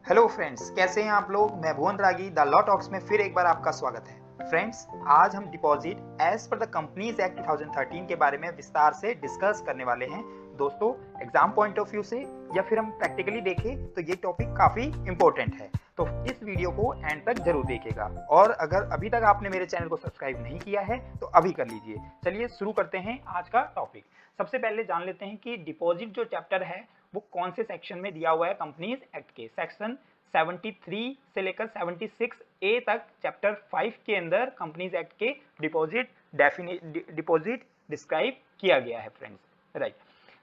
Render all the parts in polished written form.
Hello friends, कैसे हैं आप लोग। मैं भुवन रागी द लॉ टॉक्स में फिर एक बार आपका स्वागत है। फ्रेंड्स, आज हम deposit as per the companies act 2013 के बारे में विस्तार से डिस्कस करने वाले हैं। दोस्तों, एग्जाम पॉइंट ऑफ व्यू से या फिर हम प्रैक्टिकली देखें तो ये टॉपिक काफ़ी इंपॉर्टेंट है, तो इस वीडियो को एंड तक जरूर देखिएगा। और अगर अभी तक आपने मेरे चैनल को सब्सक्राइब नहीं किया है तो अभी कर लीजिए। चलिए शुरू करते हैं आज का टॉपिक। सबसे पहले जान लेते हैं कि डिपॉजिट जो चैप्टर है वो कौन से सेक्शन में दिया हुआ है कंपनीज एक्ट के। सेक्शन 73 से लेकर 76 ए तक चैप्टर 5 के अंदर कंपनीज एक्ट के डिपॉजिट डिस्क्राइब किया गया है फ्रेंड्स, राइट।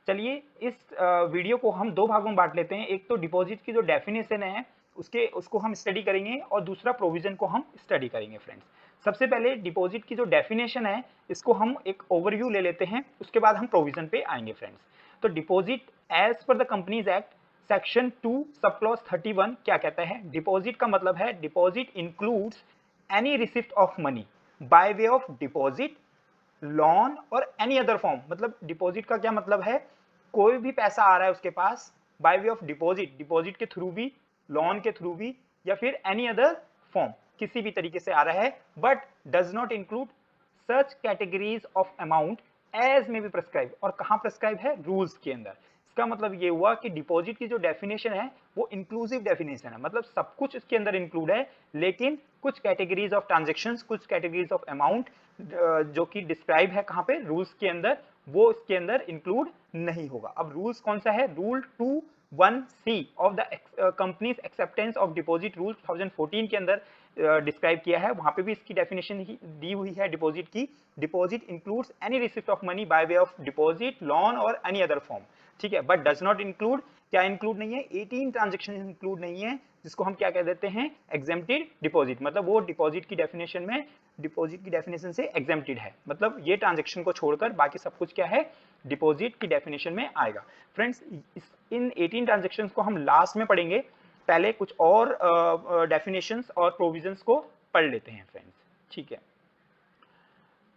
चलिए इस वीडियो को हम दो भागों में बांट लेते हैं। एक तो डिपॉजिट की जो डेफिनेशन है उसको हम स्टडी करेंगे और दूसरा प्रोविजन को हम स्टडी करेंगे फ्रेंड्स। सबसे पहले डिपॉजिट की जो डेफिनेशन है इसको हम एक ओवरव्यू ले लेते हैं, उसके बाद हम प्रोविजन पे आएंगे फ्रेंड्स। तो deposit as per the companies act section 2 sub clause 31 क्या कहता है। डिपॉजिट का मतलब है deposit includes any receipt of money by way of deposit, loan और एनी अदर फॉर्म। मतलब डिपॉजिट का क्या मतलब है, कोई भी पैसा आ रहा है उसके पास by way of deposit, deposit के थ्रू भी, लोन के थ्रू भी, या फिर एनी अदर फॉर्म, किसी भी तरीके से आ रहा है, but does not include such categories of amount as में भी प्रेस्क्राइब। और कहां प्रेस्क्राइब है, रूल्स के अंदर। इसका मतलब ये हुआ कि डिपॉजिट की जो डेफिनेशन है वो इंक्लूसिव डेफिनेशन है, मतलब सब कुछ इसके अंदर इंक्लूड है, लेकिन कुछ कैटेगरीज ऑफ ट्रांजेक्शन्स, कुछ कैटेगरीज ऑफ अमाउंट जो कि डिस्क्राइब है कहां पे, रूल्स के अंदर, वो इसके अंदर इंक्लूड नहीं होगा। अब रूल्स कौन सा है, rule 21C of the companies acceptance of deposit rule 2014 के अंदर डिस्क्राइब किया है। वहां पे भी इसकी डेफिनेशन दी हुई है डिपॉजिट की। Deposit includes any receipt of money by way of deposit, loan और एनी अदर फॉर्म, ठीक है, बट डज नॉट इंक्लूड, क्या इंक्लूड नहीं है, 18 ट्रांजेक्शन इंक्लूड नहीं है, जिसको हम क्या कह देते हैं, एग्जेम्प्टेड डिपॉजिट। मतलब वो डिपॉजिट की डेफिनेशन में, डिपॉजिट की डेफिनेशन से एग्जेम्प्टेड है, मतलब ये ट्रांजेक्शन को छोड़कर बाकी सब कुछ क्या है, डिपॉजिट की डेफिनेशन में आएगा। फ्रेंड्स, इन 18 ट्रांजेक्शन को हम लास्ट में पढ़ेंगे, पहले कुछ और डेफिनेशंस और प्रोविजंस को पढ़ लेते हैं फ्रेंड्स, ठीक है।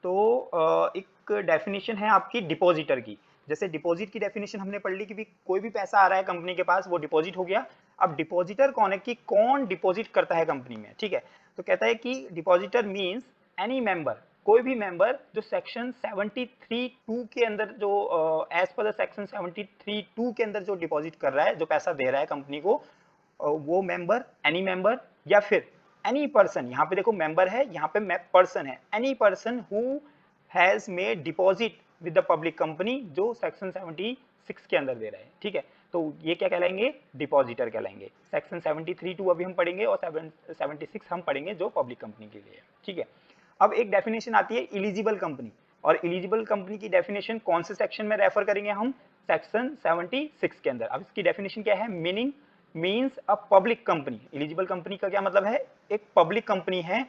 तो एक डेफिनेशन है आपकी डिपॉजिटर की। जैसे डिपॉजिट की डेफिनेशन हमने पढ़ ली कि कोई भी पैसा आ रहा है कंपनी के पास, वो डिपॉजिट हो गया। अब डिपॉजिटर कौन है, कि कौन डिपॉजिट करता है कंपनी में, ठीक है। तो कहता है कि डिपॉजिटर मींस एनी मेंबर, कोई भी मेंबर जो सेक्शन 73(2) के अंदर, जो एज पर द सेक्शन 73(2) के अंदर जो डिपॉजिट कर रहा है, जो पैसा दे रहा है कंपनी को, वो मेंबर, एनी मेंबर, या फिर एनी पर्सन, यहाँ पे देखो मेंबर है, यहाँ पे पर्सन है, any person who has made deposit with the public company, जो सेक्शन 76 के अंदर दे रहे हैं, ठीक है। तो ये क्या कहलाएंगे, डिपॉजिटर कहलाएंगे। सेक्शन 73(2) अभी हम पढ़ेंगे और 76 हम पढ़ेंगे जो पब्लिक कंपनी के लिए, ठीक है। अब एक डेफिनेशन आती है इलिजिबल कंपनी, और इलिजिबल कंपनी की डेफिनेशन कौन से सेक्शन में रेफर करेंगे हम, सेक्शन 76 के अंदर। अब इसकी डेफिनेशन क्या है, meaning means a public company. Eligible company का क्या मतलब है, एक पब्लिक कंपनी है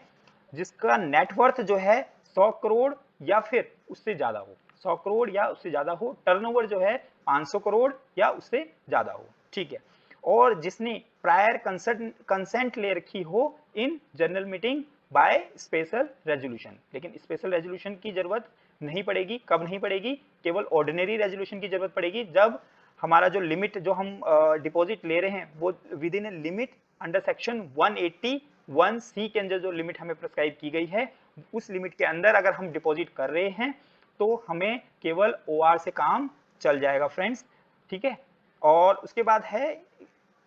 जिसका नेटवर्थ जो है 100 करोड़ या फिर उससे ज्यादा हो, 100 करोड़ या उससे ज्यादा हो, टर्नओवर जो है 500 करोड़ या उससे ज्यादा हो, ठीक है, और जिसने प्रायर कंसेंट ले रखी हो इन general meeting by special resolution. लेकिन स्पेशल रेजोल्यूशन की जरूरत नहीं पड़ेगी, कब नहीं पड़ेगी, केवल ऑर्डिनरी रेजोल्यूशन की जरूरत पड़ेगी, जब हमारा जो लिमिट, जो हम डिपॉजिट ले रहे हैं, वो with in a limit under section 181C के अंदर जो लिमिट हमें प्रिस्क्राइब की गई है, उस लिमिट के अंदर अगर हम डिपॉजिट कर रहे हैं तो हमें केवल OR से काम चल जाएगा फ्रेंड्स, ठीक है। और उसके बाद है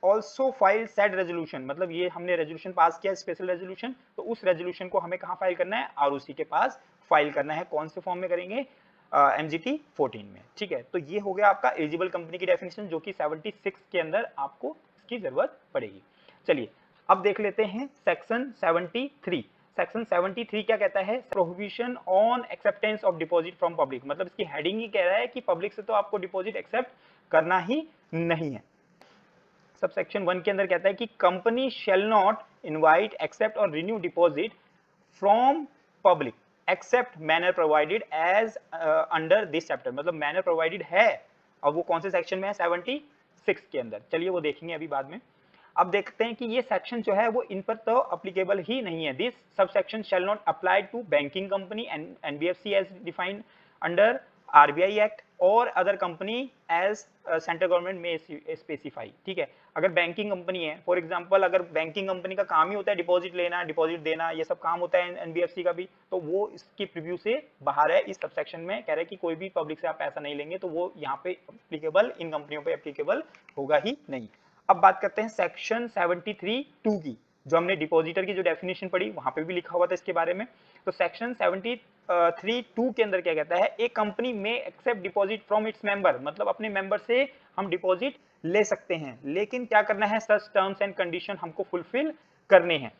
ऑल्सो फाइल सेड रेजोल्यूशन, मतलब ये हमने रेजोल्यूशन पास किया, स्पेशल रेजोल्यूशन, तो उस रेजोल्यूशन को हमें कहाँ फाइल करना है, ROC के पास फाइल करना है। कौन से फॉर्म में करेंगे, MGT 14 में, ठीक है। तो ये हो गया आपका एलिजिबल कंपनी की डेफिनेशन, जो कि 76 के अंदर आपको इसकी जरूरत पड़ेगी। चलिए अब देख लेते हैं सेक्शन 73। सेक्शन 73 क्या कहता है, prohibition on acceptance of deposit from public. मतलब इसकी हेडिंग ही कह रहा है कि पब्लिक से तो आपको डिपॉजिट एक्सेप्ट करना ही नहीं है। सब सेक्शन 1 के अंदर कहता है कि company shall not invite, accept और renew deposit from public except manner provided as under this chapter. मतलब मैनर प्रोवाइडेड है, और वो कौन से सेक्शन में है, 76 के अंदर। चलिए वो देखेंगे अभी बाद में। अब देखते हैं कि ये सेक्शन जो है वो इन पर तो अप्लीकेबल ही नहीं है। This sub section shall not apply to banking company and NBFC as defined under RBI act और other company as central government may specify. ठीक है, अगर बैंकिंग कंपनी है, फॉर एग्जांपल अगर बैंकिंग कंपनी का काम ही होता है डिपॉजिट लेना, डिपॉजिट देना, ये सब काम होता है एनबीएफसी का भी, तो वो इसकी प्रीव्यू से बाहर है। इस सबसेक्शन में कह रहा है कि कोई भी पब्लिक से आप पैसा नहीं लेंगे, तो वो यहाँ पे एप्लीकेबल, इन कंपनियों पे एप्लीकेबल होगा ही नहीं। अब बात करते हैं सेक्शन 73(2) की, जो हमने डिपॉजिटर की जो डेफिनेशन पढ़ी वहां पे भी लिखा हुआ था इसके बारे में। तो सेक्शन 73(2) के अंदर क्या कहता है, एक कंपनी में accept deposit from its member, मतलब अपने मेंबर से हम डिपॉजिट ले सकते हैं, लेकिन क्या करना है, सच टर्म्स एंड कंडीशन हमको फुलफिल करने हैं।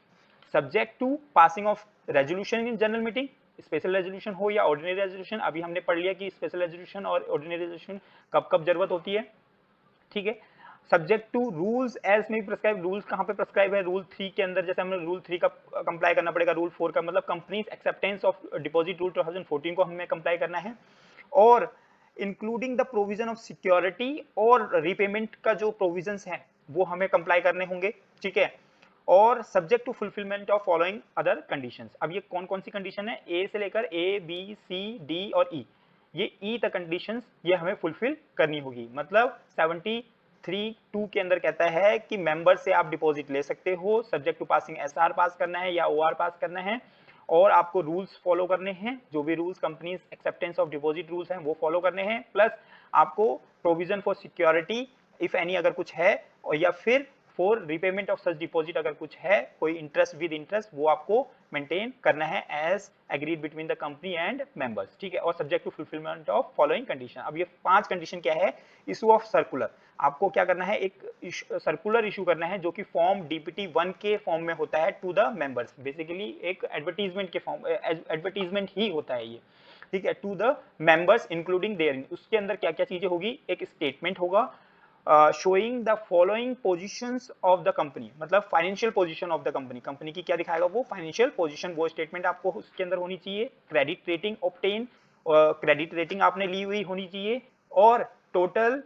Subject to passing of resolution in general meeting, special resolution हो या ऑर्डिनरी रेजोल्यूशन। अभी हमने पढ़ लिया कि स्पेशल रेजोल्यूशन और ऑर्डिनरी रेजोल्यूशन कब कब जरूरत होती है। ठीक है, सब्जेक्ट टू रूल्स एज में प्रिस्क्राइब, रूल्स कहां पे प्रिस्क्राइब है, रूल 3 के अंदर, जैसे हमें रूल 3 का कंप्लाई करना पड़ेगा, रूल 4 का मतलब companies acceptance of deposit rule 2014 को हमें कंप्लाई करना है, और including the provision of security और रीपेमेंट का जो प्रोविजंस हैं वो हमें कंप्लाई करने होंगे। ठीक है, और subject to fulfilment of following other conditions. अब ये कौन कौन सी कंडीशन है, ए से लेकर ए बी सी डी और ई, ये ई तक कंडीशंस ये हमें फुलफिल करनी होगी। मतलब 73(2) के अंदर कहता है कि मेंबर से आप डिपॉजिट ले सकते हो, सब्जेक्ट टू पासिंग एसआर पास करना है या ओआर पास करना है, और आपको रूल्स फॉलो करने हैं, जो भी rules companies acceptance of deposit rules हैं वो फॉलो करने हैं, प्लस आपको provision for security if any अगर कुछ है, और या फिर for repayment of such deposit अगर कुछ है, कोई इंटरेस्ट विद इंटरेस्ट, वो आपको मेंटेन करना है as agreed between the company and members. ठीक है, और subject to fulfilment of following condition. अब ये 5 कंडीशन क्या है, इशू ऑफ सर्कुलर, आपको क्या करना है, एक सर्कुलर इशू करना है जो कि फॉर्म डीपीटी 1 के फॉर्म में होता है टू द मेंबर्स। बेसिकली एक एडवर्टीजमेंट के फॉर्म, एडवर्टीजमेंट ही होता है ये। ठीक है, to the members including their, उसके अंदर क्या क्या चीजें होगी, एक स्टेटमेंट होगा showing the following positions of the company, मतलब financial position of the company, company की क्या दिखाएगा वो फाइनेंशियल पोजीशन, वो स्टेटमेंट आपको उसके अंदर होनी चाहिए। Credit rating obtain, credit rating आपने ली हुई होनी चाहिए, और total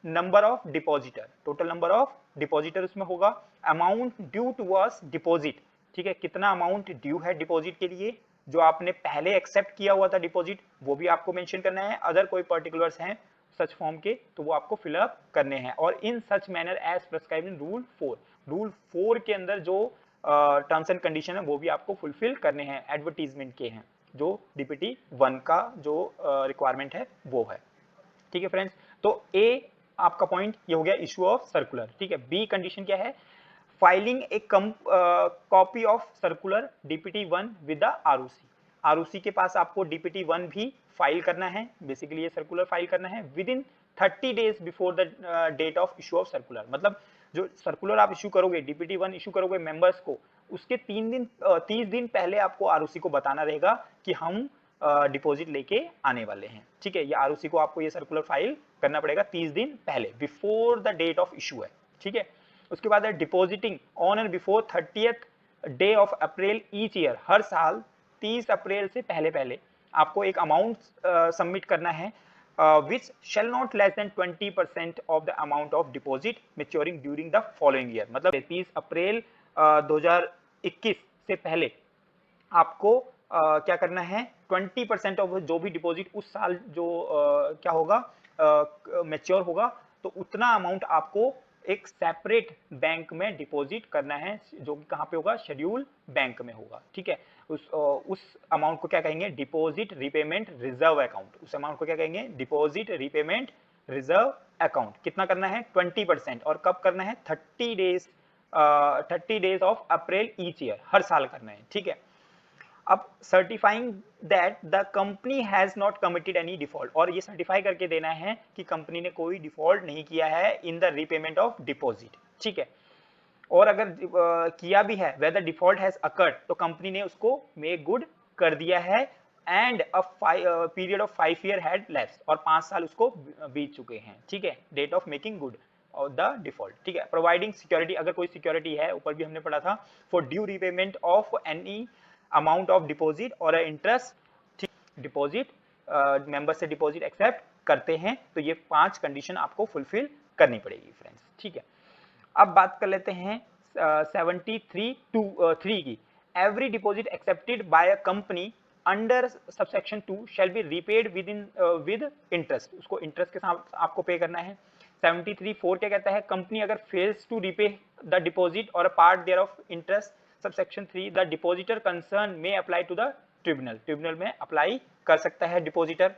number of depositor, total number of depositor उसमें होगा। अमाउंट ड्यू टुवर्ड्स डिपॉजिट, ठीक है, कितना अमाउंट ड्यू है डिपॉजिट के लिए, जो आपने पहले एक्सेप्ट किया हुआ था डिपॉजिट, वो भी आपको मेंशन करना है। अदर कोई पर्टिकुलर्स हैं सच फॉर्म के तो वो आपको फिलअप करने हैं, और in such manner as prescribed in rule 4, rule 4 के अंदर जो टर्म्स एंड कंडीशन है वो भी आपको फुलफिल करने हैं, एडवर्टीजमेंट के हैं, जो डीपीटी 1 का जो रिक्वायरमेंट है वो है। ठीक है फ्रेंड्स, तो ए आपका पॉइंट ये हो गया इशू ऑफ सर्कुलर। ठीक है, बी कंडीशन क्या है, filing A copy of circular DPT 1 with the ROC, ROC के पास आपको डीपीटी 1 भी फाइल करना है, बेसिकली ये सर्कुलर फाइल करना है within 30 days before the date of issue of circular. मतलब जो सर्कुलर आप इशू करोगे, डीपीटी 1 इशू करोगे मेंबर्स को, उसके 30 दिन पहले आपको आरओसी को बताना रहेगा कि हम डिपॉजिट लेके आने वाले हैं। ठीक है, ये आरओसी को आपको ये सर्कुलर फाइल करना पड़ेगा 30 दिन पहले, before the date of issue है। ठीक है, उसके बाद है depositing on and before 30th day of April each year, हर साल 30 अप्रैल से पहले पहले आपको एक अमाउंट सबमिट करना है, which shall not less than 20% of the amount of deposit maturing during the following year। मतलब 30 अप्रैल 2021 से पहले आपको क्या करना है, 20% ऑफ जो भी डिपॉजिट उस साल जो क्या होगा मैच्योर होगा, तो उतना अमाउंट आपको एक सेपरेट बैंक में डिपॉजिट करना है, जो कि कहाँ पे होगा, शेड्यूल बैंक में होगा। ठीक है, उस अमाउंट को क्या कहेंगे, डिपॉजिट रिपेमेंट रिजर्व अकाउंट, उस अमाउंट को क्या कहेंगे, डिपॉजिट रिपेमेंट रिजर्व अकाउंट। कितना करना है, 20%, और कब करना है, 30 days of April each year, हर साल करना है। ठीक है, अब certifying that the company has not committed any default, और ये सर्टिफाई करके देना है कि कंपनी ने कोई डिफॉल्ट नहीं किया है in the repayment of deposit. ठीक है, और अगर किया भी है, वेदर डिफॉल्ट हैज अकर्ड, तो कंपनी ने उसको मेक गुड कर दिया है, and a period of 5 year had lapsed, और 5 साल उसको बीत चुके हैं। ठीक है, डेट ऑफ मेकिंग गुड और द डिफॉल्ट। ठीक है, प्रोवाइडिंग सिक्योरिटी, अगर कोई सिक्योरिटी है, ऊपर भी हमने पढ़ा था, for due repayment of any amount of deposit और इंटरेस्ट, डिपॉजिट मेंबर से डिपॉजिट एक्सेप्ट करते हैं, तो ये 5 कंडीशन आपको फुलफिल करनी पड़ेगी फ्रेंड्स। ठीक है, अब बात कर लेते हैं 73(3) की, every deposit accepted bye a company under subsection 2 shall be repaid with interest, उसको इंटरेस्ट के साथ आपको पे करना है। 73(4) क्या कहता है, कंपनी अगर fails to repay the deposit और a part thereof interest, subsection 3 the depositor concern may apply to the tribunal, tribunal में अप्लाई कर सकता है डिपॉजिटर।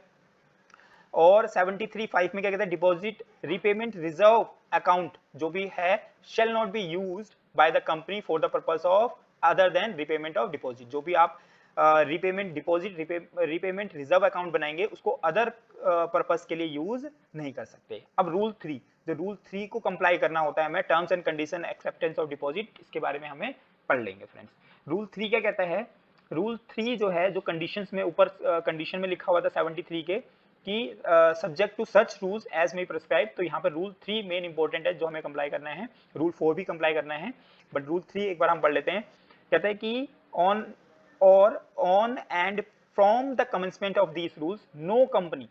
और 73(5) में क्या कहता है, डिपॉजिट रीपेमेंट रिजर्व अकाउंट जो भी है shall not be used by the company for the purpose of other than repayment of deposit, जो भी आप repayment deposit repayment reserve account बनाएंगे उसको अदर पर्पस के लिए यूज नहीं कर सकते। अब रूल 3, जो रूल 3 को कंप्लाई करना होता है हमें, terms and condition acceptance of deposit, इसके बारे में हमें पढ़ लेंगे फ्रेंड्स। रूल 3 क्या कहता है, रूल 3 जो है, जो कंडीशंस में ऊपर कंडीशन में लिखा हुआ था 73 के कि subject to such rules as may prescribe, तो यहाँ पर रूल 3 मेन इंपॉर्टेंट है जो हमें कंप्लाई करना है, रूल 4 भी कंप्लाई करना है, बट रूल 3 एक बार हम पढ़ लेते हैं। कहता है कि on and from the commencement of these rules no company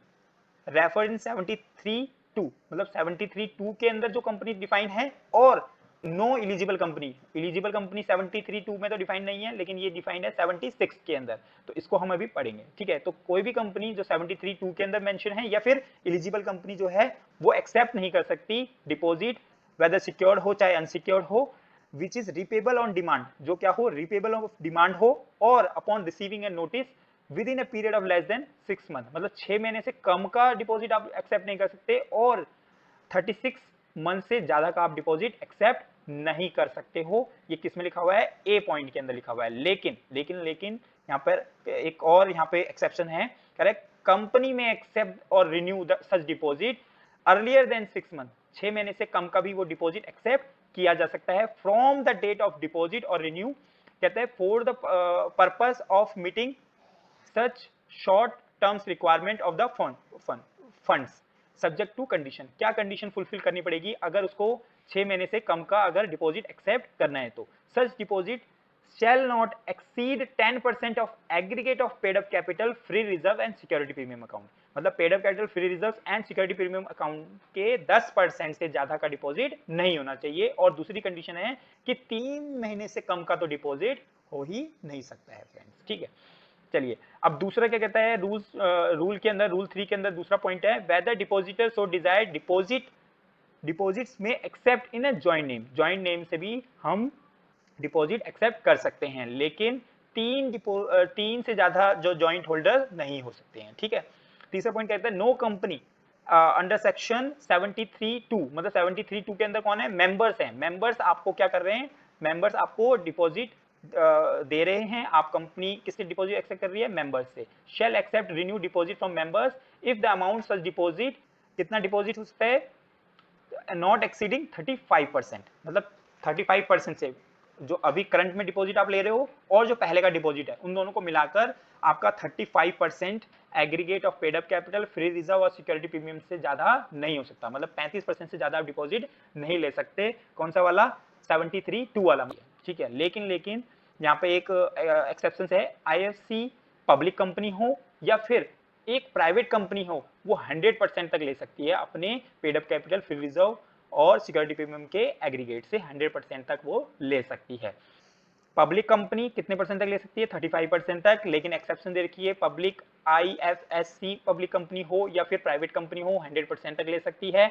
referred in 73(2), मतलब 73(2) के अंदर जो कंपनी डिफाइन है, और no eligible company, eligible company 73(2) में तो डिफाइन नहीं है, लेकिन ये डिफाइंड है 76 के अंदर, तो इसको हम अभी पढ़ेंगे, ठीक है। तो कोई भी कंपनी जो 73(2) के अंदर मेंशन है या फिर एलिजिबल कंपनी जो है वो एक्सेप्ट नहीं कर सकती डिपॉजिट, वेदर सिक्योर्ड हो चाहे अनसिक्योर्ड हो, which is repayable on demand, जो क्या हो, रिपेबल ऑफ डिमांड हो, और upon receiving A notice with in a period of less than 6 month, मतलब 6 महीने से कम का डिपॉजिट आप एक्सेप्ट नहीं कर सकते, और 36 मंथ से ज्यादा का आप डिपॉजिट एक्सेप्ट नहीं कर सकते हो। ये किस में लिखा हुआ है, ए पॉइंट के अंदर लिखा हुआ है। लेकिन यहाँ पर एक और यहाँ पे एक्सेप्शन है, करेक्ट, कंपनी में एक्सेप्ट और रिन्यू सच डिपॉजिट अर्लियर देन 6 मंथ, 6 महीने से कम का भी वो डिपॉजिट एक्सेप्ट किया जा सकता है, from the date of deposit और रिन्यू, कहते हैं for the purpose of meeting such short terms requirement of the funds subject to condition. क्या कंडीशन फुलफिल करनी पड़ेगी अगर उसको 6 महीने से कम का अगर डिपॉजिट एक्सेप्ट करना है, तो सच deposit shall not exceed 10% of aggregate of paid up capital, free reserve and security premium account, मतलब paid up capital, free reserve and security premium account के 10% से ज्यादा का डिपॉजिट नहीं होना चाहिए। और दूसरी कंडीशन है कि 3 महीने से कम का तो डिपॉजिट हो ही नहीं सकता है फ्रेंड्स, ठीक है। चलिए अब दूसरा क्या कहता है, रूल के अंदर, रूल 3 के अंदर दूसरा पॉइंट है, whether depositor so desire deposits may accept in a joint name, joint name से भी हम डिपॉजिट एक्सेप्ट कर सकते हैं, लेकिन 3 से ज्यादा जो जॉइंट होल्डर नहीं हो सकते हैं, ठीक है। तीसरा पॉइंट कहता है नो कंपनी अंडर सेक्शन 73(2), मतलब 73(2) के अंदर कौन है, मेंबर्स हैं, मेंबर्स आपको क्या कर रहे हैं, मेंबर्स आपको डिपॉजिट दे रहे हैं, आप कंपनी किससे डिपॉजिट एक्सेप्ट कर रही है, मेंबर्स से, shall accept renew deposit from members if the amount such deposit, कितना डिपॉजिट हो सकता है, नॉट एक्सीडिंग 35%, मतलब 35% से जो अभी करंट में डिपॉजिट आप ले रहे हो और जो पहले का डिपॉजिट है उन दोनों को मिलाकर आपका 35% aggregate of paid up capital, free reserve और सिक्योरिटी प्रीमियम से ज्यादा नहीं हो सकता, मतलब 35% से ज्यादा आप डिपॉजिट नहीं ले सकते। कौन सा वाला, 73(2) वाला, ठीक है। लेकिन यहाँ पे एक एक्सेप्शन है, IFC पब्लिक कंपनी हो या फिर एक प्राइवेट कंपनी हो, वो 100% तक ले सकती है अपने paid up capital, free reserve और सिक्योरिटी प्रीमियम के एग्रीगेट से 100% तक वो ले सकती है। पब्लिक कंपनी कितने परसेंट तक ले सकती है, 35% तक, लेकिन एक्सेप्शन दे रखी है, पब्लिक IFSC पब्लिक कंपनी हो या फिर प्राइवेट कंपनी हो 100% तक ले सकती है,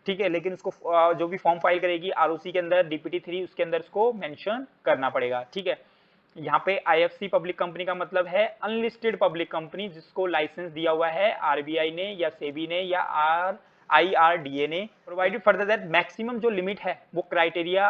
ठीक है। लेकिन उसको जो भी फॉर्म फाइल करेगी ROC के अंदर DPT 3 उसके अंदर उसको मेंशन करना पड़ेगा, ठीक है। यहाँ पे IFC पब्लिक कंपनी का मतलब है अनलिस्टेड पब्लिक कंपनी, जिसको लाइसेंस दिया हुआ है RBI ने या सेबी ने या IRDA ने, प्रोवाइडेड फर्दर दैट मैक्सिमम जो लिमिट है वो क्राइटेरिया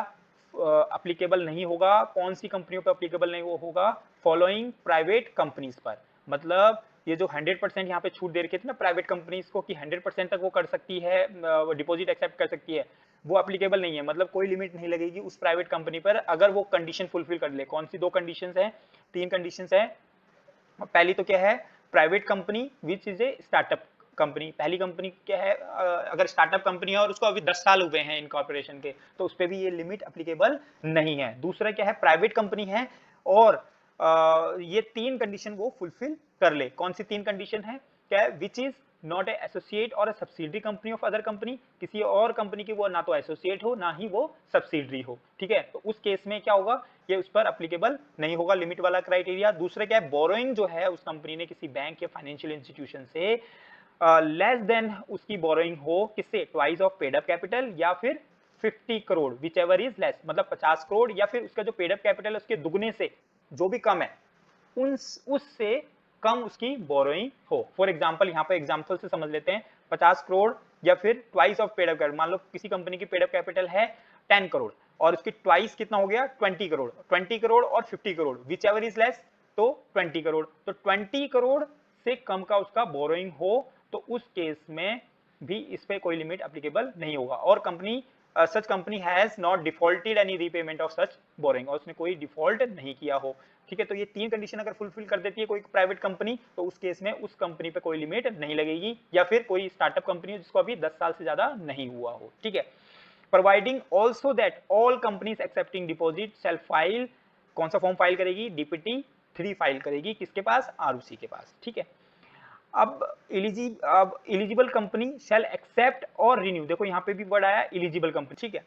अप्लीकेबल नहीं होगा, कौन सी कंपनियों पर अप्लीकेबल नहीं वो होगा, फॉलोइंग प्राइवेट कंपनीज पर, मतलब ये जो 100% यहाँ पे छूट दे रखी थी ना प्राइवेट कंपनीज को कि 100% तक वो कर सकती है, डिपॉजिट एक्सेप्ट कर सकती है, वो अप्लीकेबल नहीं है, मतलब कोई लिमिट नहीं लगेगी उस प्राइवेट कंपनी पर अगर वो कंडीशन फुलफिल कर ले। कौन सी 2 कंडीशंस हैं, 3 कंडीशंस हैं। पहली तो क्या है, private company which is a startup company, पहली कंपनी क्या है, अगर स्टार्टअप कंपनी है और उसको अभी 10 साल हुए हैं इनकॉर्पोरेशन के, तो उस पर भी ये लिमिट अप्लीकेबल नहीं है। दूसरा क्या है, प्राइवेट कंपनी है और ये 3 कंडीशन वो फुलफिल कर ले। कौन सी 3 कंडीशन है, क्या है, which is not a associate और subsidiary company of other company, किसी और कंपनी की वो ना तो एसोसिएट हो ना ही वो सब्सिडरी हो, ठीक है। तो उस केस में क्या होगा, ये उस पर अप्लीकेबल नहीं होगा लिमिट वाला क्राइटेरिया। दूसरा क्या है, बोरोइंग जो है उस कंपनी ने किसी बैंक या फाइनेंशियल इंस्टीट्यूशन से लेस देन उसकी बोरोइंग हो किससे, twice of paid up capital या फिर 50 crore which ever is less, मतलब 50 करोड़ या फिर उसका जो पेड अप कैपिटल है उसके दुगने से जो भी कम है उससे कम उसकी बोरोइंग हो। फॉर एग्जांपल यहाँ पे एग्जांपल से समझ लेते हैं, 50 करोड़ या फिर twice of paid up capital, मान लो किसी कंपनी की पेड अप कैपिटल है 10 करोड़ और उसकी ट्वाइस कितना हो गया 20 करोड़, 20 करोड़ और 50 crore which ever is less तो 20 करोड़, तो 20 करोड़ से कम का उसका बोरोइंग हो तो उस केस में भी इस पे कोई लिमिट एप्लीकेबल नहीं होगा। और company such company has not defaulted any repayment of such boring, और उसने कोई डिफॉल्ट नहीं किया हो, ठीक है। तो ये तीन कंडीशन अगर फुलफिल कर देती है कोई प्राइवेट कंपनी तो उस केस में उस कंपनी पे कोई लिमिट नहीं लगेगी, या फिर कोई स्टार्टअप कंपनी हो जिसको अभी 10 साल से ज्यादा नहीं हुआ हो, ठीक है। Providing also that all companies accepting deposit shall file, कौन सा फॉर्म फाइल करेगी, डीपीटी 3 फाइल करेगी, किसके पास, आरओसी के पास, ठीक है। अब इलिजिबल कंपनी शैल एक्सेप्ट और रिन्यू, देखो यहाँ पे भी वर्ड आया इलिजिबल कंपनी, ठीक है,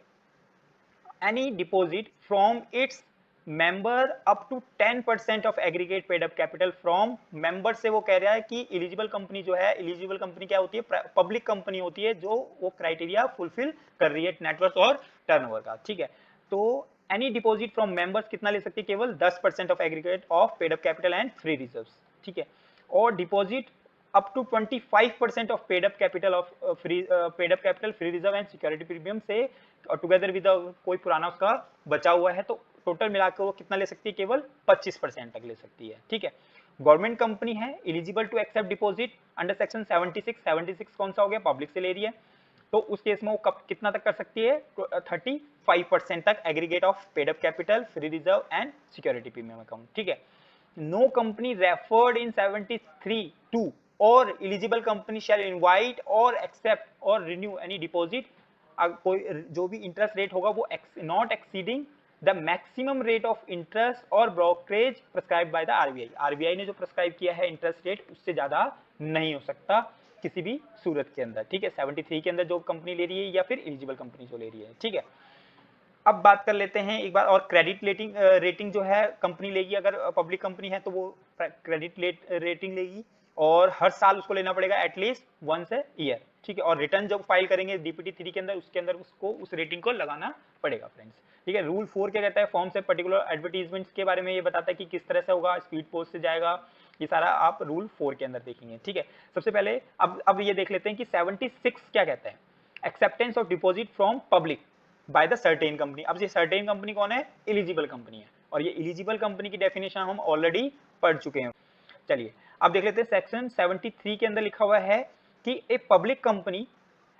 any deposit from its member up to 10% of aggregate paid up capital from member से। वो कह रहा है कि इलिजिबल कंपनी जो है, इलिजिबल कंपनी क्या होती है, पब्लिक कंपनी होती है जो वो क्राइटेरिया फुलफिल कर रही है नेटवर्थ और टर्नओवर का, ठीक है। तो एनी डिपॉजिट फ्रॉम मेंबर्स कितना ले सकती है, केवल 10% of aggregate of paid up capital and free reserves, ठीक है। और deposit up to 25% of paid up capital of paid up capital, free reserve and security premium से टुगेदर विद कोई पुराना उसका बचा हुआ है, तो टोटल मिलाकर वो कितना ले सकती है, केवल 25% तक ले सकती है, ठीक है। गवर्नमेंट कंपनी है, eligible to accept deposit under section 76 कौन सा हो गया, पब्लिक से ले रही है, तो उस केस में वो कितना तक कर सकती है, 35% तक aggregate of paid up capital, free reserve and security premium account, ठीक है। No company referred in 73 two or eligible company shall invite or accept और रिन्यू एनी डिपॉजिट, कोई जो भी इंटरेस्ट रेट होगा वो not exceeding the maximum rate of interest or brokerage prescribe by the RBI. RBI ने जो prescribe किया है इंटरेस्ट रेट उससे ज्यादा नहीं हो सकता किसी भी सूरत के अंदर, ठीक है। 73 के अंदर जो कंपनी ले रही है या फिर एलिजिबल कंपनी जो ले रही है, ठीक है। अब बात कर लेते हैं एक बार और क्रेडिट रेटिंग जो है कंपनी लेगी, अगर पब्लिक कंपनी है तो वो क्रेडिट रेटिंग लेगी और हर साल उसको लेना पड़ेगा एटलीस्ट वंस ए ईयर, ठीक है। और रिटर्न जब फाइल करेंगे डीपीटी 3 के अंदर, उसके अंदर उसको उस रेटिंग को लगाना पड़ेगा फ्रेंड्स, ठीक है। रूल 4 क्या कहता है, फॉर्म से पर्टिकुलर एडवर्टीजमेंट्स के बारे में ये बताता है कि किस तरह से होगा, स्पीड पोस्ट से जाएगा, ये सारा आप रूल 4 के अंदर देखेंगे, ठीक है। सबसे पहले अब ये देख लेते हैं कि 76 क्या कहता है, acceptance of deposit from public by the certain company. अब ये सर्टेन कंपनी कौन है, एलिजिबल कंपनी है, और ये एलिजिबल कंपनी की डेफिनेशन हम ऑलरेडी पढ़ चुके हैं। चलिए अब देख लेते हैं सेक्शन 73 के अंदर लिखा हुआ है कि a public company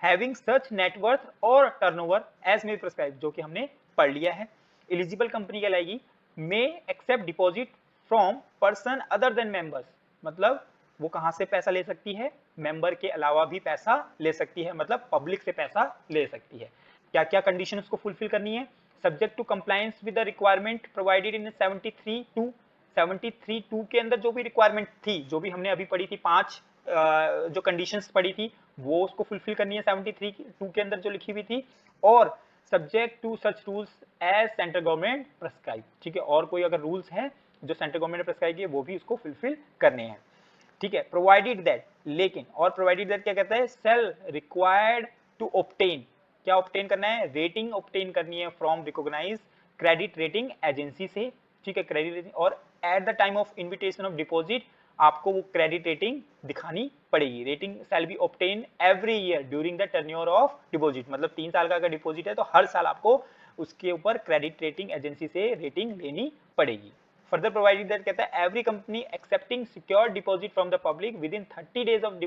having such net worth or turnover as may prescribe, जो कि हमने पढ़ लिया है। एलिजिबल कंपनी कहलाएगी may accept deposit from person other than members, मतलब वो कहां से पैसा ले सकती है, मेंबर के अलावा भी पैसा ले सकती है, मतलब पब्लिक से पैसा ले सकती है। क्या क्या कंडीशन उसको फुलफिल करनी है, subject to compliance with the requirement provided in 73(2) के अंदर जो भी रिक्वायरमेंट थी, जो भी हमने अभी पढ़ी थी, 5 जो कंडीशंस पढ़ी थी वो उसको फुलफिल करनी है 73(2) के अंदर जो लिखी हुई थी, और subject to such rules as central government prescribe, ठीक है। और कोई अगर रूल्स हैं जो सेंट्रल गवर्नमेंट ने प्रिस्क्राइब किए वो भी उसको फुलफिल करने हैं, ठीक है। प्रोवाइडेड दैट, लेकिन और प्रोवाइडेड दैट क्या कहता है, सेल रिक्वायर्ड टू ऑब्टेन, क्या ऑब्टेन करना है, रेटिंग ऑब्टेन करनी है from recognised credit rating agency से, ठीक है, क्रेडिट रेटिंग। और at the time of invitation of deposit आपको वो क्रेडिट रेटिंग दिखानी पड़ेगी। Rating shall be obtain every year during the tenure of deposit, मतलब 3 साल का अगर डिपॉजिट है तो हर साल आपको उसके ऊपर क्रेडिट रेटिंग एजेंसी से रेटिंग लेनी पड़ेगी। फर्दर प्रोवाइडेड दैट कहता है every company accepting secured deposit from the public with in 30 days of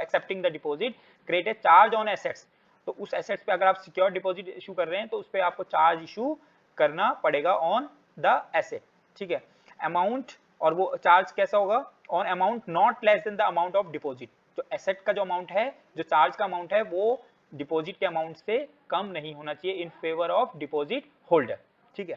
accepting the deposit create a charge on assets, तो उस एसेट्स पे अगर आप सिक्योर डिपॉजिट इशू कर रहे हैं तो उस पे आपको चार्ज इशू करना पड़ेगा ऑन द एसेट, ठीक है। अमाउंट, और वो चार्ज कैसा होगा, on amount not less then the amount of deposit, जो एसेट का जो अमाउंट है, जो चार्ज का अमाउंट है वो डिपॉजिट के अमाउंट से कम नहीं होना चाहिए in favour of deposit holder, ठीक है।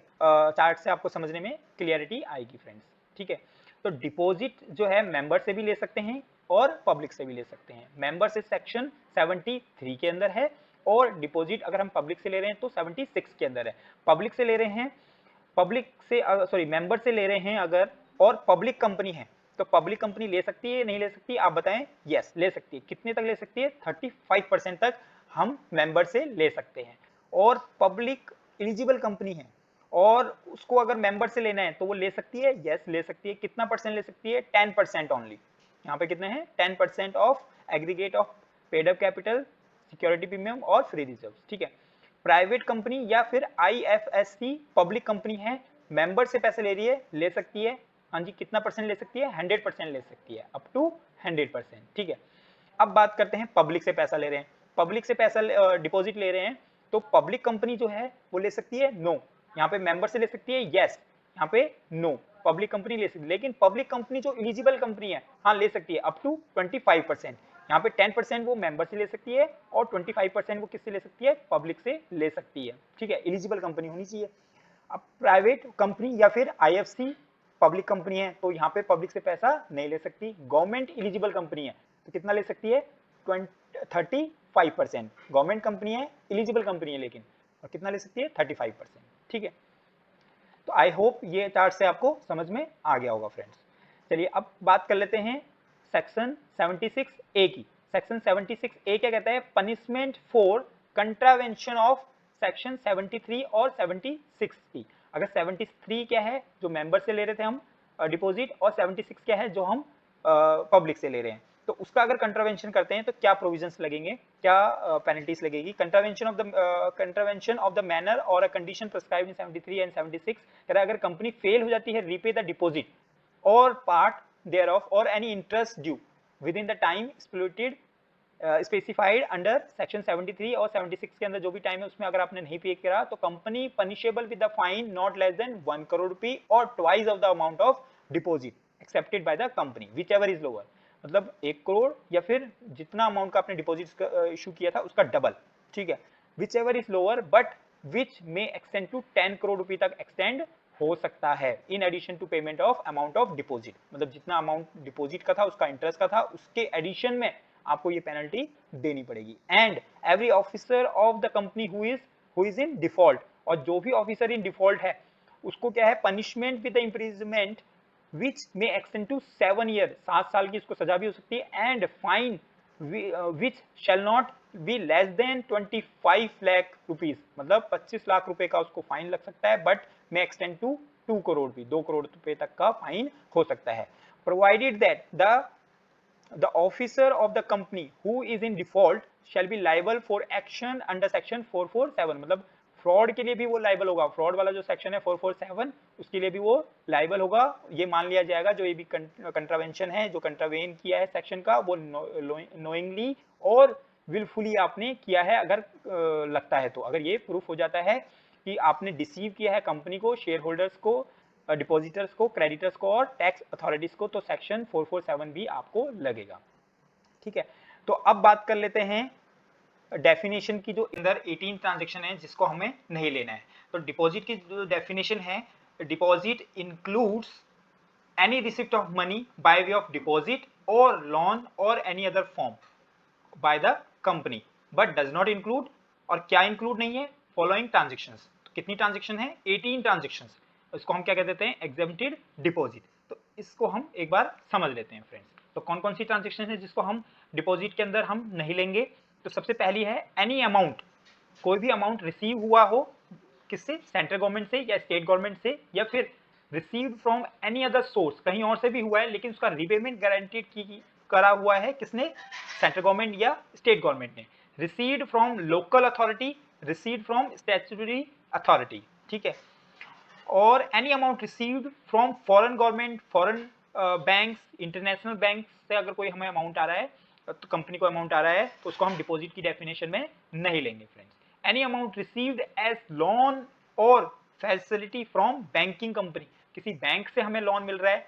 चार्ट से आपको समझने में क्लियरिटी आएगी फ्रेंड्स, ठीक है। तो डिपॉजिट जो है मेंबर से भी ले सकते हैं और पब्लिक से भी ले सकते हैं। मेंबर से सेक्शन 73 के अंदर है और डिपॉजिट अगर हम पब्लिक से ले रहे हैं तो 76 के अंदर है। पब्लिक से ले रहे हैं, पब्लिक से सॉरी मेंबर से ले रहे हैं अगर और पब्लिक कंपनी है तो पब्लिक कंपनी ले सकती है नहीं ले सकती, आप बताएं। यस ले सकती है। कितने तक ले सकती है? 35% तक हम मेंबर से ले सकते हैं। और पब्लिक एलिजिबल कंपनी है और उसको अगर मेंबर से लेना है तो वो ले सकती है। यस ले सकती है। कितना परसेंट ले सकती है? 10% ओनली। यहाँ पे कितने हैं? 10% of aggregate of paid up capital, security premium और फ्री रिजर्व। ठीक है। प्राइवेट कंपनी या फिर आईएफएससी पब्लिक कंपनी है, मेंबर से पैसे ले रही है, ले सकती है। हाँ जी, कितना परसेंट ले सकती है? 100% ले सकती है, अप टू 100%। ठीक है। अब बात करते हैं पब्लिक से पैसा ले रहे हैं। पब्लिक से पैसा डिपॉजिट ले रहे हैं तो पब्लिक कंपनी जो है वो ले सकती है? नो। यहाँ पे मेंबर से ले सकती है? यस। यहाँ पे नो, पब्लिक कंपनी ले सकती है। लेकिन पब्लिक कंपनी जो एलिजिबल कंपनी है, हाँ ले सकती है, अप टू 25%। यहाँ पे 10% वो मेंबर से ले सकती है और 25% वो किससे ले सकती है? पब्लिक से ले सकती है। ठीक है, एलिजिबल कंपनी होनी चाहिए। अब प्राइवेट कंपनी या फिर आईएफसी पब्लिक कंपनी है तो यहाँ पे पब्लिक से पैसा नहीं ले सकती। गवर्नमेंट एलिजिबल कंपनी है तो कितना ले सकती है? 35%। गवर्नमेंट कंपनी है, एलिजिबल कंपनी है लेकिन, और कितना ले सकती है? 35%। ठीक है। तो आई होप ये चार्ट से आपको समझ में आ गया होगा फ्रेंड्स। चलिए अब बात कर लेते हैं सेक्शन 76A की। सेक्शन 76A क्या कहता है? Punishment for contravention of section 73 और 76 की। अगर 73 क्या है जो मेंबर से ले रहे थे हम डिपॉजिट, और 76 क्या है जो हम पब्लिक से ले रहे हैं, तो उसका अगर कंट्रावेंशन करते हैं तो क्या प्रोविजंस लगेंगे, क्या पेनल्टीज लगेगी? कंट्रावेंशन ऑफ द मैनर और a condition prescribed in 73 and 76 कह रहा है अगर कंपनी फेल हो जाती है रीपे द डिपॉजिट और पार्ट देयर ऑफ और any interest due with in the time specified under section 73 और 76 के अंदर जो भी टाइम है उसमें अगर आपने नहीं पे करा तो company punishable with the fine not less than 1 crore rupee or twice of the amount of deposit accepted by the company whichever is lower. मतलब 1 करोड़ या फिर जितना अमाउंट का आपने डिपॉजिट इशू किया था उसका डबल। ठीक है। Whichever is lower but which may extend to 10 crore rupee तक एक्सटेंड हो सकता है in addition to payment of amount of deposit. मतलब जितना अमाउंट डिपॉजिट का था उसका इंटरेस्ट का था उसके एडिशन में आपको ये पेनल्टी देनी पड़ेगी। And every officer of the company who is in default, और जो भी ऑफिसर इन डिफॉल्ट है उसको क्या है? Punishment with the imprisonment which may extend to 7 year, 7 साल की इसको सजा भी हो सकती है। And fine which shall not be less than 25 lakh rupees, मतलब 25 लाख रुपए का उसको फाइन लग सकता है, but may extend to 2 crore भी, 2 करोड़ रुपए तक का फाइन हो सकता है। Provided that the officer of the company who is in default shall be liable for action under section 447, मतलब फ्रॉड के लिए भी वो लाइबल होगा। फ्रॉड वाला जो सेक्शन है 447 उसके लिए भी वो लाइबल होगा। ये मान लिया जाएगा जो ये भी कंट्रावेंशन है, जो कंट्रावेन किया है सेक्शन का, वो नोइंगली और विलफुली आपने किया है अगर लगता है तो। अगर ये प्रूफ हो जाता है कि आपने डिसीव किया है कंपनी को, शेयर होल्डर्स को, डिपॉजिटर्स को, क्रेडिटर्स को और टैक्स अथॉरिटीज को, तो सेक्शन 447 भी आपको लगेगा। ठीक है। तो अब बात कर लेते हैं डेफिनेशन की, जो अंदर 18 ट्रांजैक्शन है जिसको हमें नहीं लेना है। तो डिपॉजिट की जो डेफिनेशन है, deposit includes any receipt of money by way of deposit और लोन और any other form by the company but does not include, और क्या इंक्लूड नहीं है? Following transactions. तो कितनी ट्रांजेक्शन है? 18 ट्रांजेक्शंस। इसको हम क्या कह देते हैं? Exempted deposit. तो इसको हम एक बार समझ लेते हैं फ्रेंड्स। तो कौन कौन सी ट्रांजेक्शन है जिसको हम डिपॉजिट के अंदर हम नहीं लेंगे? तो सबसे पहली है एनी अमाउंट, कोई भी अमाउंट रिसीव हुआ हो, किससे? सेंट्रल गवर्नमेंट से या स्टेट गवर्नमेंट से, या फिर received from any other source, कहीं और से भी हुआ है लेकिन उसका रिपेमेंट गारंटीड की करा हुआ है किसने? सेंट्रल गवर्नमेंट या स्टेट गवर्नमेंट ने। Received from local authority, received from statutory authority. ठीक है। और any amount received from foreign government, foreign banks, international bank से अगर कोई हमें अमाउंट आ रहा है तो कंपनी को अमाउंट आ रहा है तो उसको हम डिपॉजिट की डेफिनेशन में नहीं लेंगे friends. Any amount received as loan or facility from banking company, किसी बैंक से हमें लोन मिल रहा है,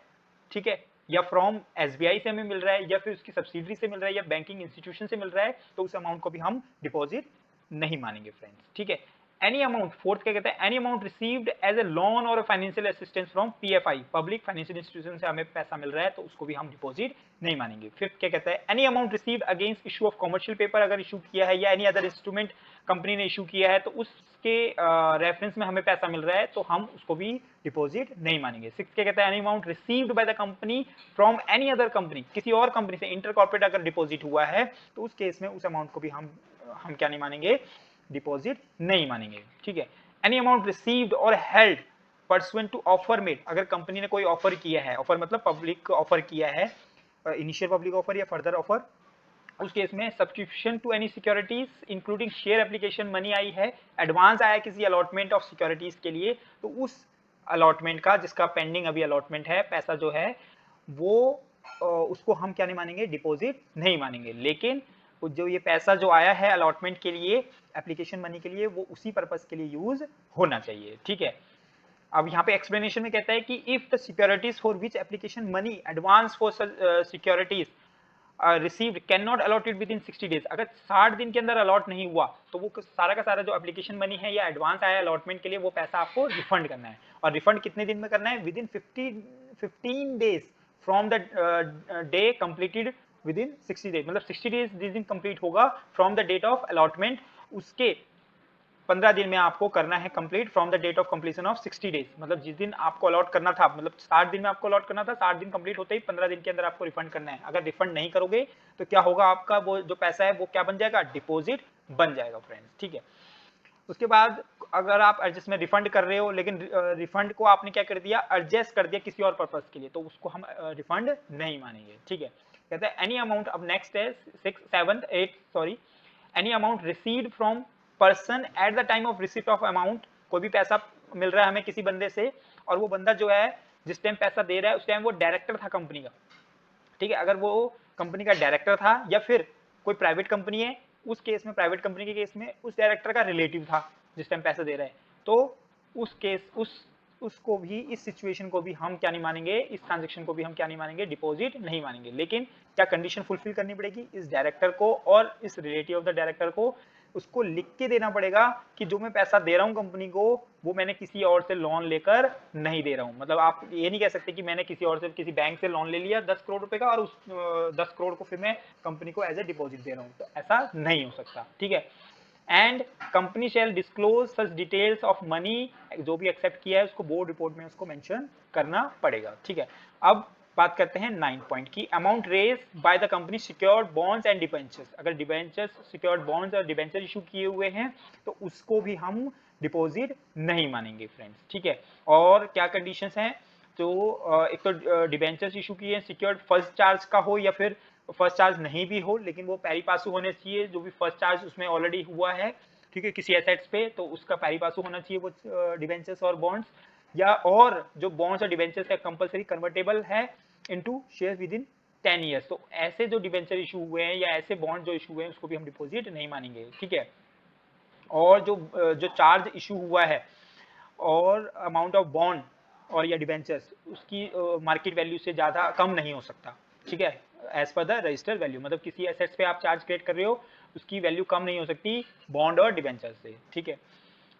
ठीक है, या फ्रॉम एसबीआई से हमें मिल रहा है, या फिर उसकी सब्सिडरी से मिल रहा है, या बैंकिंग इंस्टीट्यूशन से मिल रहा है, तो उस अमाउंट को भी हम डिपॉजिट नहीं मानेंगे फ्रेंड्स। ठीक है। एनी अमाउंट, फोर्थ क्या कहता है, any amount received as a loan or financial assistance from PFI, public financial institution से हमें पैसा मिल रहा है तो उसको भी हम डिपॉजिट नहीं मानेंगे। फिफ्थ क्या कहता है, any amount received against issue of commercial paper, अगर इशू किया है या एनी अदर इंस्ट्रूमेंट कंपनी ने इशू किया है तो उसके रेफरेंस में हमें पैसा मिल रहा है तो हम उसको भी डिपॉजिट नहीं मानेंगे। सिक्स क्या कहता है, any amount received by the company from any other company, किसी और कंपनी से इंटर कॉर्पोरेट अगर डिपॉजिट हुआ है तो उस केस में उस अमाउंट को भी हम क्या नहीं मानेंगे, डिपॉजिट नहीं मानेंगे। ठीक है, एनी अमाउंट रिसीव्ड और held pursuant to offer made, अगर कंपनी ने कोई ऑफर किया है, ऑफर मतलब पब्लिक ऑफर किया है, इनिशियल पब्लिक ऑफर या फर्दर ऑफर, उस केस में subscription to any securities including share application money आई है, एडवांस आया किसी अलॉटमेंट ऑफ सिक्योरिटीज के लिए, तो उस अलॉटमेंट का जिसका पेंडिंग अभी अलॉटमेंट है पैसा जो है वो उसको हम क्या नहीं मानेंगे, डिपॉजिट नहीं मानेंगे। लेकिन जो ये पैसा जो आया है अलॉटमेंट के लिए, एप्लीकेशन मनी के लिए, वो उसी पर्पस के लिए यूज होना चाहिए। ठीक है, अब यहाँ पे एक्सप्लेनेशन में कहता है कि if the securities for which application money advance for securities received can not allotted with in 60 days, अगर 60 दिन के अंदर अलॉट नहीं हुआ तो वो सारा का सारा जो एप्लीकेशन मनी है या एडवांस आया अलॉटमेंट के लिए वो पैसा आपको रिफंड करना है। और रिफंड कितने दिन में करना है, within 15 days from the day completed within 60 days, मतलब 60 डेज जिस दिन कंप्लीट होगा from the date of allotment, उसके 15 दिन में आपको करना है complete from the date of completion of 60 days, मतलब जिस दिन आपको अलॉट करना था, मतलब 60 दिन में आपको अलॉट करना था, 60 दिन कंप्लीट होते ही 15 दिन के अंदर आपको रिफंड करना है। अगर रिफंड नहीं करोगे तो क्या होगा, आपका वो जो पैसा है वो क्या बन जाएगा, डिपॉजिट बन जाएगा फ्रेंड्स। ठीक है, उसके बाद अगर आप एडजस्ट में रिफंड कर रहे हो लेकिन रिफंड को आपने क्या कर दिया, एडजस्ट कर दिया किसी और पर्पस के लिए, तो उसको हम रिफंड नहीं मानेंगे। ठीक है, कहते हैं एनी अमाउंट, अब नेक्स्ट है 6 7 8 sorry, any amount received from person at the time of receipt of amount, कोई भी पैसा मिल रहा है हमें किसी बंदे से और वो बंदा जो है जिस टाइम पैसा दे रहा है उस टाइम वो डायरेक्टर था कंपनी का। ठीक है, अगर वो कंपनी का डायरेक्टर था या फिर कोई प्राइवेट कंपनी है, उस केस में प्राइवेट कंपनी के केस में उस डायरेक्टर का रिलेटिव था जिस टाइम पैसा दे रहा है, तो उस केस उसको भी, इस सिचुएशन को भी हम क्या नहीं मानेंगे, इस ट्रांजेक्शन को भी हम क्या नहीं मानेंगे, डिपॉजिट नहीं मानेंगे। लेकिन क्या कंडीशन फुलफिल करनी पड़ेगी, इस डायरेक्टर को और इस रिलेटिव ऑफ द डायरेक्टर को उसको लिख के देना पड़ेगा कि जो मैं पैसा दे रहा हूं कंपनी को वो मैंने किसी और से लोन लेकर नहीं दे रहा हूं। मतलब आप ये नहीं कह सकते कि मैंने किसी और से, किसी बैंक से लोन ले लिया 10 करोड़ रुपए का और उस 10 करोड़ को फिर मैं कंपनी को एज ए डिपॉजिट दे रहा हूं, तो ऐसा नहीं हो सकता। ठीक है, and company shall disclose such details of money, जो भी एक्सेप्ट किया है उसको बोर्ड रिपोर्ट में उसको मेंशन करना पड़ेगा। ठीक है, अब बात करते हैं 9 पॉइंट की, amount raise by the company secured bonds and debentures, अगर डिबेंचर्स, सिक्योर्ड बॉन्ड्स और डिबेंचर इशू किए हुए हैं तो उसको भी हम डिपॉजिट नहीं मानेंगे फ्रेंड्स। ठीक है, और क्या कंडीशंस हैं, तो एक तो डिबेंचर्स इशू किए हैं, सिक्योर्ड फर्स्ट चार्ज का हो या फिर फर्स्ट चार्ज नहीं भी हो, लेकिन वो पैरी पासू होने चाहिए, जो भी फर्स्ट चार्ज उसमें ऑलरेडी हुआ है, ठीक है, किसी एसेट्स पे, तो उसका पैरी पासू होना चाहिए वो डिबेंचर्स और बॉन्ड्स, या और जो बॉन्ड्स और डिबेंचर्स है कंपलसरी कन्वर्टेबल है into share with in 10 years, तो ऐसे जो डिबेंचर इशू हुए हैं या ऐसे बॉन्ड जो इशू हुए हैं उसको भी हम डिपॉजिट नहीं मानेंगे। ठीक है, और जो चार्ज इशू हुआ है और अमाउंट ऑफ बॉन्ड और या डिबेंचर्स उसकी मार्केट वैल्यू से ज़्यादा कम नहीं हो सकता। ठीक है, as per the register value, मतलब किसी एसेट्स पे आप चार्ज क्रिएट कर रहे हो उसकी वैल्यू कम नहीं हो सकती बॉन्ड और डिबेंचर से। ठीक है,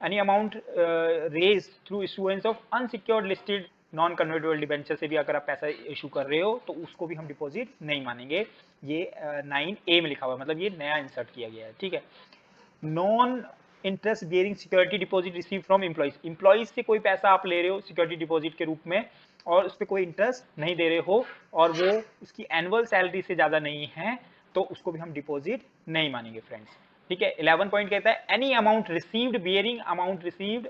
any amount raise through issuance of unsecured listed non convertible debenture से भी अगर आप पैसा इशू कर रहे हो तो उसको भी हम डिपॉजिट नहीं मानेंगे। ये 9A में लिखा हुआ है, मतलब ये नया इंसर्ट किया गया है। ठीक है, non interest bearing security deposit receive from employees, employees से कोई पैसा आप ले रहे हो सिक्योरिटी डिपॉजिट के रूप में और उस पर कोई इंटरेस्ट नहीं दे रहे हो और वो उसकी एनुअल सैलरी से ज्यादा नहीं है तो उसको भी हम डिपॉजिट नहीं मानेंगे फ्रेंड्स। ठीक है, 11 पॉइंट कहता है any amount received bearing, amount received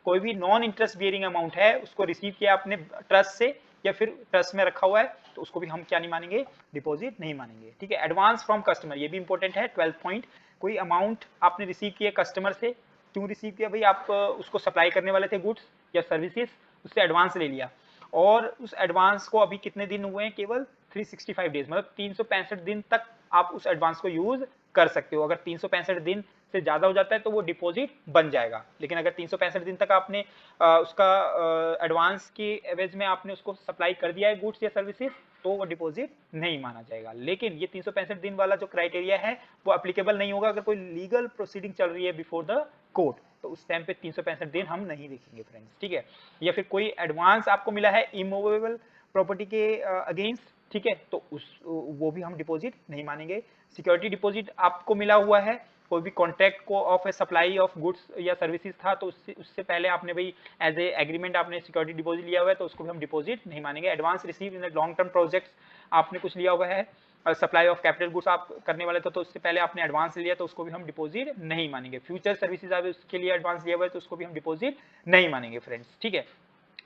कोई भी नॉन इंटरेस्ट बियरिंग अमाउंट है उसको रिसीव किया आपने ट्रस्ट से या फिर ट्रस्ट में रखा हुआ है तो उसको भी हम क्या नहीं मानेंगे, डिपॉजिट नहीं मानेंगे। ठीक है, एडवांस फ्रॉम कस्टमर, ये भी इंपॉर्टेंट है 12 पॉइंट, कोई अमाउंट आपने रिसीव किया कस्टमर से, क्यों रिसीव किया भाई, आप उसको सप्लाई करने वाले थे गुड्स या सर्विसेज, उससे एडवांस ले लिया और उस एडवांस को अभी कितने दिन हुए हैं, केवल 365 डेज, मतलब 365 दिन तक आप उस एडवांस को यूज कर सकते हो। अगर 365 दिन से ज्यादा हो जाता है तो वो डिपॉजिट बन जाएगा, लेकिन अगर 365 दिन तक आपने उसका एडवांस की एवज में आपने उसको सप्लाई कर दिया है गुड्स या सर्विसेज तो वो डिपॉजिट नहीं माना जाएगा। लेकिन ये 365 दिन वाला जो क्राइटेरिया है वो एप्लीकेबल नहीं होगा अगर कोई लीगल प्रोसीडिंग चल रही है बिफोर द कोर्ट, तो उस टाइम पे 365 दिन हम नहीं देखेंगे फ्रेंड्स, ठीक है। या फिर कोई एडवांस आपको मिला है इमूवेबल प्रॉपर्टी के अगेंस्ट, ठीक है, तो वो भी हम डिपॉजिट नहीं मानेंगे। सिक्योरिटी डिपॉजिट आपको मिला हुआ है, कोई भी कॉन्ट्रैक्ट को of A supply of goods या सर्विसेज था, तो उससे पहले आपने भाई एज ए एग्रीमेंट आपने सिक्योरिटी डिपॉजिट लिया हुआ है, तो उसको भी हम डिपॉजिट नहीं मानेंगे। Advance receive in long term projects, आपने कुछ लिया हुआ है, सप्लाई ऑफ कैपिटल गुड्स आप करने वाले थे, तो उससे पहले आपने एडवांस लिया, तो उसको भी हम डिपॉजिट नहीं मानेंगे। फ्यूचर सर्विसेज आप उसके लिए एडवांस लिया हुआ है, तो उसको भी हम डिपॉजिट नहीं मानेंगे फ्रेंड्स, ठीक है।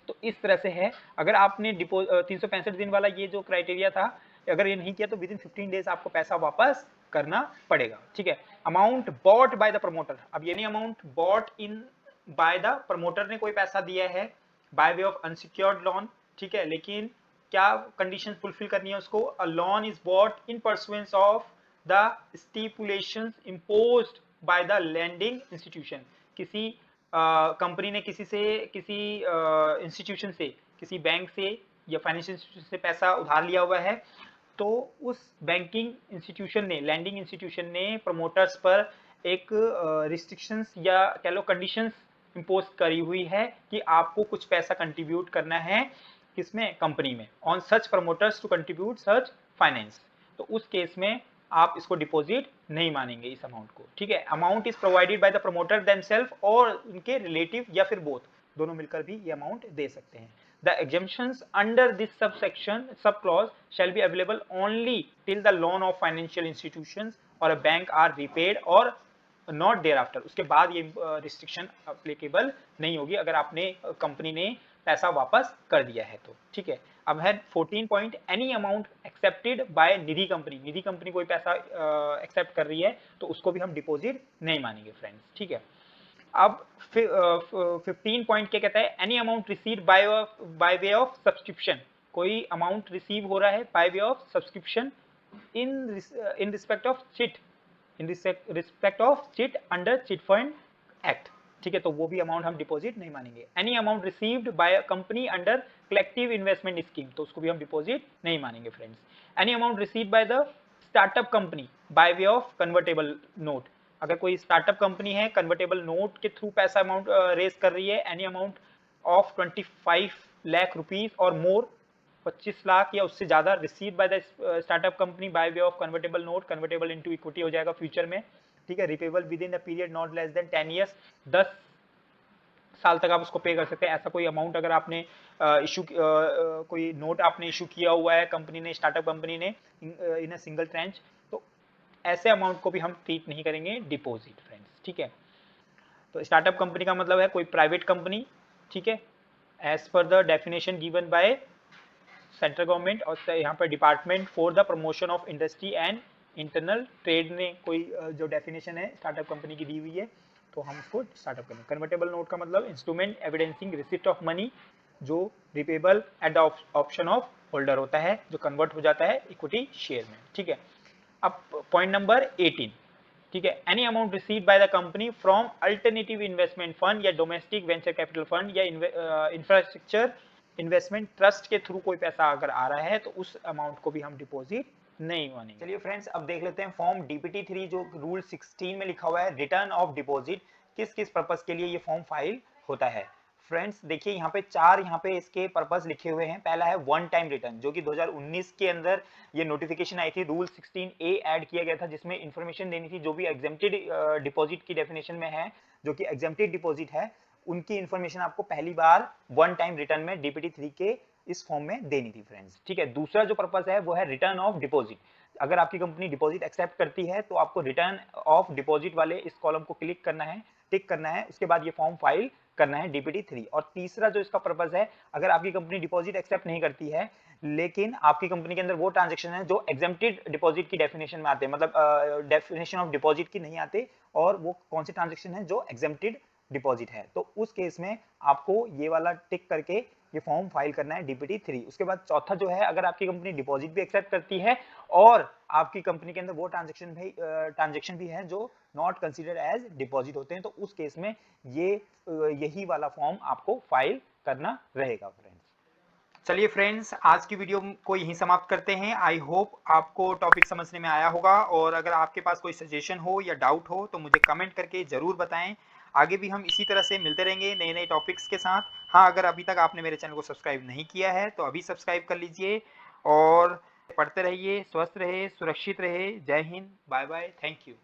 तो इस तरह से है, अगर आपने 365 दिन वाला ये जो क्राइटेरिया था, अगर ये नहीं किया तो विद इन 15 डेज आपको पैसा वापस करना पड़ेगा, ठीक है। Amount bought by the promoter, अब ये नहीं amount bought in by the promoter ने कोई पैसा दिया है by way of unsecured loan, ठीक है, लेकिन क्या कंडीशन फुलफिल करनी है उसको, a loan is bought in pursuance of the stipulations imposed by the lending institution, किसी कंपनी ने किसी इंस्टीट्यूशन से, किसी बैंक से या फाइनेंशियल इंस्टीट्यूशन से पैसा उधार लिया हुआ है, तो उस बैंकिंग इंस्टीट्यूशन ने, लैंडिंग इंस्टीट्यूशन ने प्रमोटर्स पर एक रिस्ट्रिक्शंस या कह लो कंडीशंस इम्पोज करी हुई है कि आपको कुछ पैसा कंट्रीब्यूट करना है किसमें, कंपनी में, on such promoters to contribute such finance, तो उस केस में आप इसको डिपॉजिट नहीं मानेंगे इस अमाउंट को, ठीक है। Amount is provided by the promoter themselves और उनके रिलेटिव या फिर बोथ, दोनों मिलकर भी ये अमाउंट दे सकते हैं। The exemptions under this subsection sub clause shall be available only till the loan of financial institutions or a bank are repaid or not thereafter, उसके बाद ये रिस्ट्रिक्शन अप्लीकेबल नहीं होगी अगर आपने कंपनी ने पैसा वापस कर दिया है तो, ठीक है। अब है 14 point, any amount accepted by Nidhi company, Nidhi company कोई पैसा एक्सेप्ट कर रही है तो उसको भी हम डिपॉजिट नहीं मानेंगे फ्रेंड्स, ठीक है। अब 15 पॉइंट क्या कहता है, any amount receive by way of subscription, कोई अमाउंट रिसीव हो रहा है by way of subscription in respect of chit, in respect of chit under chit fund act, ठीक है, तो वो भी अमाउंट हम डिपॉजिट नहीं मानेंगे। Any amount received by a company under collective investment scheme, तो उसको भी हम डिपॉजिट नहीं मानेंगे friends. Any amount received by the startup company by way of convertible note, अगर कोई स्टार्टअप कंपनी है कन्वर्टेबल नोट के थ्रू पैसा अमाउंट रेज कर रही है, any amount of 25 lakh rupees और मोर, 25 लाख या उससे ज्यादा receive by the startup company by way of convertible note, convertible into equity हो जाएगा फ्यूचर में, ठीक है, repayable with in the period not less then 10 years, 10 साल तक आप उसको पे कर सकते हैं। ऐसा कोई अमाउंट अगर आपने कोई नोट आपने इशू किया हुआ है कंपनी ने, स्टार्टअप कंपनी ने इन अ सिंगल ट्रांच, तो ऐसे अमाउंट को भी हम ट्रीट नहीं करेंगे डिपॉजिट फ्रेंड्स, ठीक है। तो स्टार्टअप कंपनी का मतलब है कोई प्राइवेट कंपनी, ठीक है, as per the definition given by central government और यहाँ पर department for the promotion of industry and internal trade ने कोई जो डेफिनेशन है स्टार्टअप कंपनी की दी हुई है, तो हम उसको स्टार्टअप करेंगे। कन्वर्टेबल नोट का मतलब instrument evidencing receipt of money, जो repayable at the option of holder होता है, जो कन्वर्ट हो जाता है इक्विटी शेयर में, ठीक है। अब पॉइंट नंबर 18, ठीक है, any amount received by the company from alternative investment fund या डोमेस्टिक वेंचर कैपिटल फंड या इंफ्रास्ट्रक्चर इन्वेस्टमेंट ट्रस्ट के थ्रू कोई पैसा अगर आ रहा है तो उस अमाउंट को भी हम डिपॉजिट नहीं मानेंगे। चलिए फ्रेंड्स, अब देख लेते हैं फॉर्म डीपीटी 3 जो रूल 16 में लिखा हुआ है, रिटर्न ऑफ डिपॉजिट, किस किस पर्पस के लिए ये फॉर्म फाइल होता है। फ्रेंड्स देखिए यहाँ पे 4 यहाँ पे इसके पर्पस लिखे हुए हैं। पहला है वन टाइम रिटर्न, जो कि 2019 के अंदर ये नोटिफिकेशन आई थी, रूल 16A ऐड किया गया था, जिसमें इंफॉर्मेशन देनी थी जो भी एग्जेम्प्टेड डिपॉजिट की डेफिनेशन में है, जो कि एग्जेम्प्टेड डिपॉजिट है, उनकी इंफॉर्मेशन आपको पहली बार वन टाइम रिटर्न में डीपीटी 3 के इस फॉर्म में देनी थी फ्रेंड्स, ठीक है। दूसरा जो पर्पस है वो है रिटर्न ऑफ डिपॉजिट, अगर आपकी कंपनी डिपॉजिट एक्सेप्ट करती है तो आपको रिटर्न ऑफ डिपॉजिट वाले इस कॉलम को क्लिक करना है, टिक करना है, उसके बाद ये फॉर्म फाइल करना है डीपीटी 3। और तीसरा जो इसका पर्पस है, अगर आपकी कंपनी डिपॉजिट एक्सेप्ट नहीं करती है लेकिन आपकी कंपनी के अंदर वो ट्रांजैक्शन है जो एग्जेम्प्टेड डिपॉजिट की डेफिनेशन में आते हैं, मतलब डेफिनेशन ऑफ डिपॉजिट की नहीं आते, और वो कौन से ट्रांजैक्शन है जो एग्जेम्प्टेड डिपॉजिट है, तो उस केस में आपको ये वाला टिक करके ये फॉर्म फाइल करना है डीपीटी 3। उसके बाद चौथा जो है, अगर आपकी कंपनी डिपॉजिट भी एक्सेप्ट करती है और आपकी कंपनी के अंदर वो ट्रांजैक्शन भी है जो नॉट कंसीडर्ड एज डिपॉजिट होते हैं, तो उस केस में यही वाला फॉर्म आपको फाइल करना रहेगा फ्रेंड्स। चलिए फ्रेंड्स, आज की वीडियो को यहीं समाप्त करते हैं। आई होप आपको टॉपिक समझने में आया होगा, और अगर आपके पास कोई सजेशन हो या डाउट हो तो मुझे कमेंट करके जरूर बताएं। आगे भी हम इसी तरह से मिलते रहेंगे नए नए टॉपिक्स के साथ। हाँ, अगर अभी तक आपने मेरे चैनल को सब्सक्राइब नहीं किया है तो अभी सब्सक्राइब कर लीजिए और पढ़ते रहिए, स्वस्थ रहे, सुरक्षित रहे। जय हिंद, बाय बाय, थैंक यू।